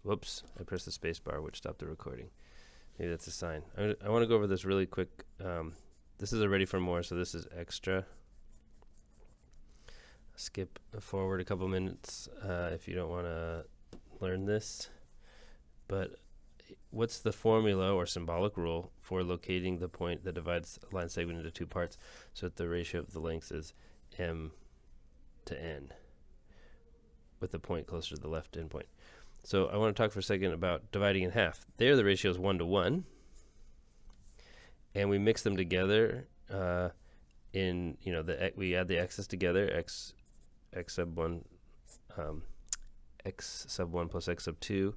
Whoops, I pressed the space bar, which stopped the recording. Maybe that's a sign. I want to go over this really quick. This is a ready for more, so this is extra. Skip forward a couple minutes if you don't want to learn this. But what's the formula or symbolic rule for locating the point that divides a line segment into two parts so that the ratio of the lengths is m to n, with the point closer to the left endpoint? So I want to talk for a second about dividing in half. There the ratio is 1 to 1. And we mix them together in, we add the x's together, x sub 1, x sub 1 plus x sub 2.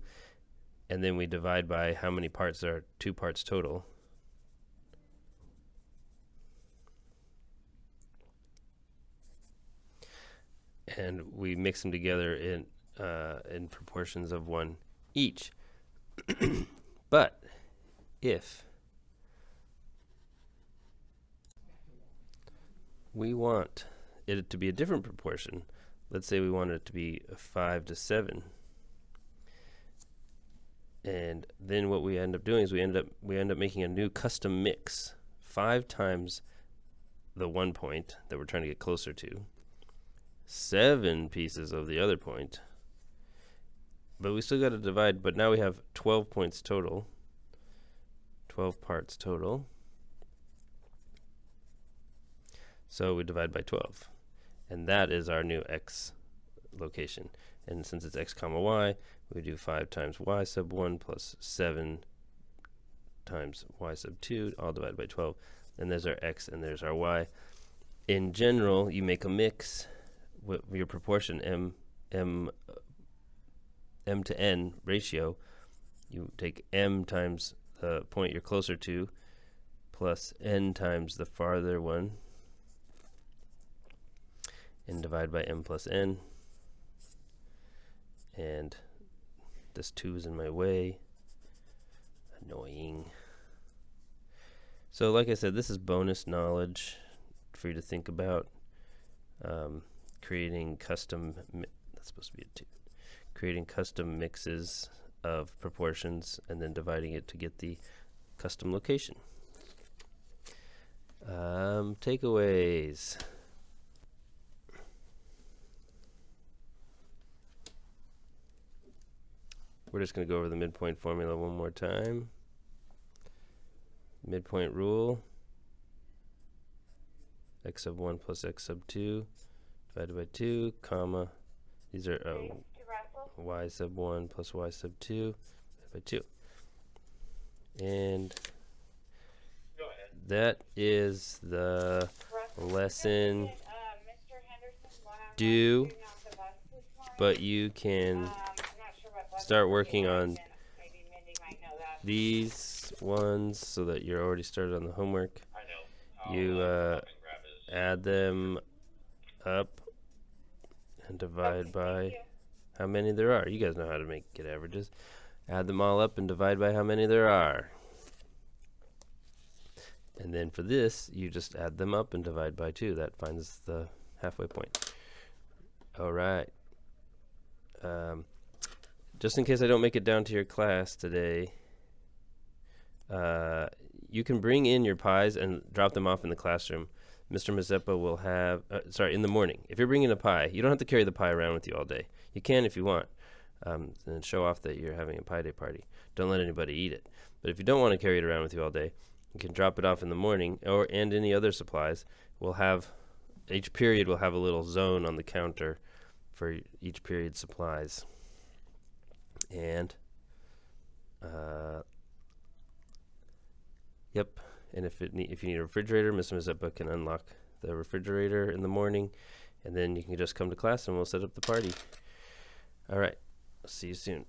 And then we divide by how many parts there are, 2 parts total. And we mix them together in proportions of 1 each. But if we want it to be a different proportion, let's say we want it to be 5 to 7, and then what we end up doing is we end up making a new custom mix, 5 times the 1 point that we're trying to get closer to, 7 pieces of the other point, but we still got to divide. But now we have 12 points total, 12 parts total. So we divide by 12, and that is our new x location. And since it's x comma y, we do 5 times y sub 1 plus 7 times y sub 2, all divided by 12. And there's our x and there's our y. In general, you make a mix with your proportion m to n ratio. You take m times the point you're closer to plus n times the farther one, and divide by m plus n. And this 2 is in my way. Annoying. So like I said, this is bonus knowledge for you to think about. Creating custom, that's supposed to be a 2. Creating custom mixes of proportions and then dividing it to get the custom location. Takeaways. We're just going to go over the midpoint formula one more time. Midpoint rule, x sub 1 plus x sub 2 divided by 2, comma, these are y sub 1 plus y sub 2 divided by 2. And that is the lesson. Do, but you can start working on these ones so that you're already started on the homework. You add them up and divide by how many there are. You guys know how to get averages. Add them all up and divide by how many there are. And then for this, you just add them up and divide by 2. That finds the halfway point. All right. Just in case I don't make it down to your class today, you can bring in your pies and drop them off in the classroom. Mr. Mazeppa will have, in the morning. If you're bringing a pie, you don't have to carry the pie around with you all day. You can if you want, and show off that you're having a pie day party. Don't let anybody eat it. But if you don't want to carry it around with you all day, you can drop it off in the morning, and any other supplies. Each period will have a little zone on the counter for each period supplies. And yep. And if you need a refrigerator, Mr. Mazeppa can unlock the refrigerator in the morning, and then you can just come to class and we'll set up the party. All right. See you soon.